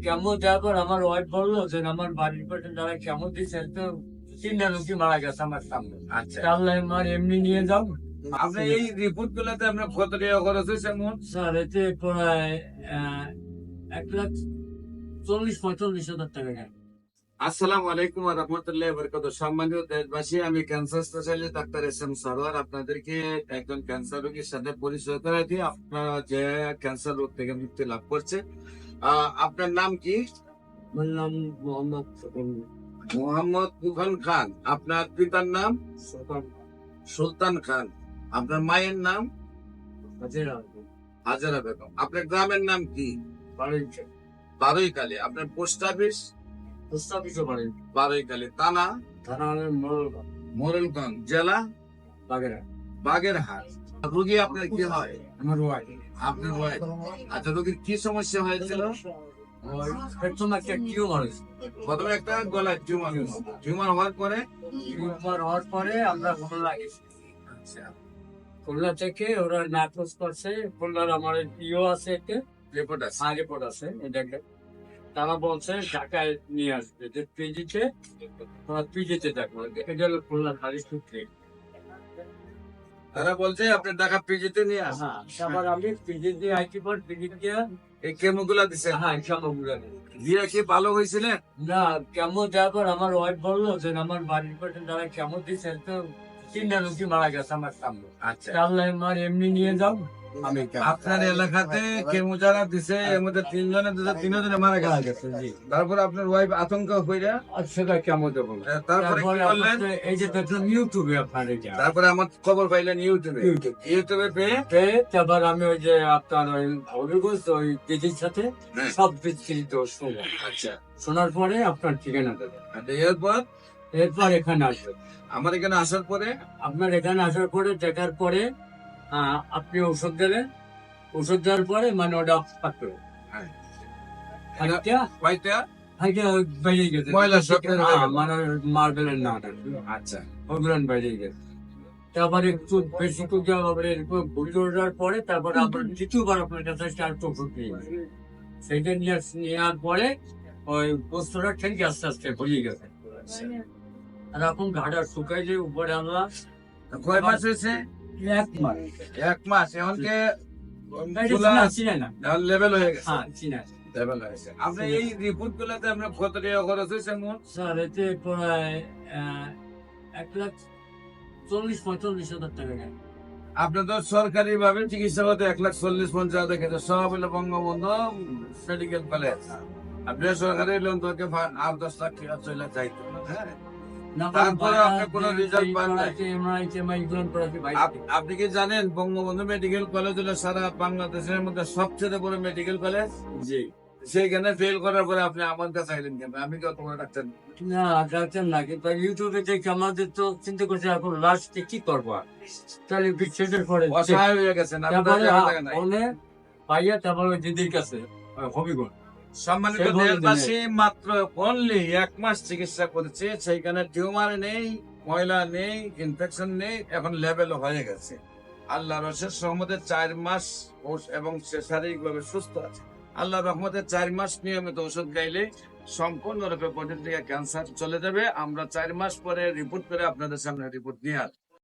কেমন দেওয়ার পর আমার ওয়াইফ বললো যে আমার বাড়ির পাশে যারা কেমন দিচ্ছে তো 3টা লোকই মারা গেছে আমার সামনে। আচ্ছা, তাহলে আমার এমনি নিয়ে যাও। আপনি এই রিপোর্ট গুলাতে আপনার কত টাকা খরচ হয়েছে মোট? স্যার এতে প্রায় 1,40,45,হাজার টাকা গেল। আসসালামু আলাইকুম ওয়া রাহমাতুল্লাহি ওয়া বারাকাতুহু। সম্মানিত দেশবাসী, আমি cancer specialist doctor SM. Sarwar আপনাদেরকে একজন ক্যান্সার রোগীর সাথে পরিচয় করাই দিই, আপনারা যে ক্যান্সার রোগ থেকে মুক্তি লাভ করছে। আপনার নাম কি? বললাম মোহাম্মদ মোহাম্মদ তুফান খান। আপনার পিতার নাম? সকাল সুলতান খান। আপনার মায়ের নাম? হাজিরা হাজারা বেগম। আপনার গ্রামের নাম কি? বাড়িতে বারৈকালী। আপনার পোস্ট অফিস? পোস্ট অফিসও বাড়ি বারৈকালী। থানা? থানা হলেন মোরেলগঞ্জ। জেলা? বাগেরা। বাগেরহাট। রোগী আপনার কি হয়? আমার ওয়াইফ আপনার ওয়াইফ। আচ্ছা, রোগীর কি সমস্যা হয়েছিল? প্রথম একটা টিউমার হয়েছে। প্রথমে একটা গলায় টিউমার। টিউমার হওয়ার পরে? টিউমার হওয়ার পরে আমরা খুলনা গেছি। খুলনা থেকে ওরা নাকচ করছে। খুলনার আমার ইও আছে একটা রিপোর্ট আছে। রিপোর্ট আছে এটাকে। তারা বলছে ঢাকায় নিয়ে আসবে যে পিজিতে পিজিতে দেখবো। এটা হলো খুলনার হারি সূত্রে। তারা বলছে আপনি ঢাকা পিজিতে নিয়ে আসেন। হ্যাঁ, তারপর আমি পিজি দিয়ে আইটি পর পিজি দিয়ে এই কেমো গুলা দিচ্ছেন? হ্যাঁ সবগুলো দিয়ে কি ভালো হয়েছিলেন? না কেমন দেওয়ার পর আমার ওয়াইফ বললো যে আমার বাড়ির পাশে যারা কেমন দিচ্ছে তো 3টা লোকই মারা গেছে আমার সামনে। আচ্ছা, তাহলে আমার এমনি নিয়ে যাও। আমি আপনার এলাকাতে কেমো যারা দিছে এর মধ্যে 3 জনের দিছে, 3 জনে মারা গেছে। তারপর আপনার ওয়াইফ আতঙ্ক হইরা আর সেটা কেমন দেবো তারপরে কি করলেন? এই যে দেখলাম ইউটিউবে আপনার এটা তারপরে আমার খবর পাইলেন ইউটিউবে। ইউটিউবে পেয়ে তারপর আমি ওই যে আপনার ওই হবিগঞ্জ ওই দিদির সাথে হ্যাঁ। সব বিস্তৃত শুনলাম। আচ্ছা, শোনার পরে আপনার ঠিকানা দেবে। এরপর এরপর এখানে আসবে। আমার এখানে আসার পরে আপনার এখানে আসার পরে দেখার পরে আপনি ওষুধ দিলেন। ওষুধ দেওয়ার পরে মানে ওটা পাকলো। হ্যাঁ, হাইটা কয়টা বেরিয়ে গেছে। ময়লা সব বের হয়ে গেল। মানে মার্বেলের না আচ্ছা, ওগুলো বেরিয়ে গেছে। তারপরে একটু বেশি করে বুঝে ওঠার পরে তারপরে আপনার দ্বিতীয়বার আপনার কাছে আর তো ওষুধ নিয়ে গেছে। সেইটা নেওয়ার পরে ওই বস্তুটা ঠেকে আস্তে আস্তে ভরিয়ে গেছে। আর এখন ঘাটা শুকাইলে উপরে আনলাম কয় মাস হয়েছে? 1 মাস। 1 মাস। এখন কে চিনে না। লেভেল হয়ে গেছে। হ্যাঁ চিনে। লেভেল হয়েছে। আপনি এই রিপোর্ট গুলাতে আপনার কত টাকা খরচ হয়েছে মোট? স্যার এতে প্রায় 1,40,45,হাজার টাকা গেল। আপনি তো সরকারি ভাবে চিকিৎসা করতে 1,40,50,000 দেখেছে, সব হলো বঙ্গবন্ধু মেডিকেল কলেজ। আপনি সরকারি লোন তোকে 8-10 লাখ টাকা চলে যাইতো। হ্যাঁ, তারপরে আপনি কোনো রেজাল্ট পান নাই। আপনি কি জানেন বঙ্গবন্ধু মেডিকেল কলেজ হলো সারা বাংলাদেশের মধ্যে সবচেয়ে বড় মেডিকেল কলেজ? জি সেইখানে ফেল করার পরে আপনি আমার কাছে আইলেন কেন? আমি কত বড় ডাক্তার? না ডাক্তার না কিন্তু ইউটিউবে দেখে আমাদের তো চিন্তা করছে এখন লাস্টে কি করবো আর? তাহলে বিশ্বাসের পরে অসহায় হয়ে গেছেন। তারপরে আপনার নাই। ফোনে পাইয়া তারপরে ওই দিদির কাছে হবিগঞ্জ সম্মানিত সে বলে দেশবাসী, মাত্র অনলি 1 মাস চিকিৎসা করেছে, সেইখানে টিউমার নেই, ময়লা নেই, ইনফেকশন নেই, এখন লেভেল হয়ে গেছে। আল্লাহ রসের সহমতে 4 মাস এবং সে শারীরিকভাবে সুস্থ আছে। আল্লাহ রহমতে 4 মাস নিয়মিত ওষুধ খাইলে সম্পূর্ণরূপে বডির থেকে ক্যান্সার চলে যাবে। আমরা 4 মাস পরে রিপোর্ট করে আপনাদের সামনে রিপোর্ট নিয়ে আসবো।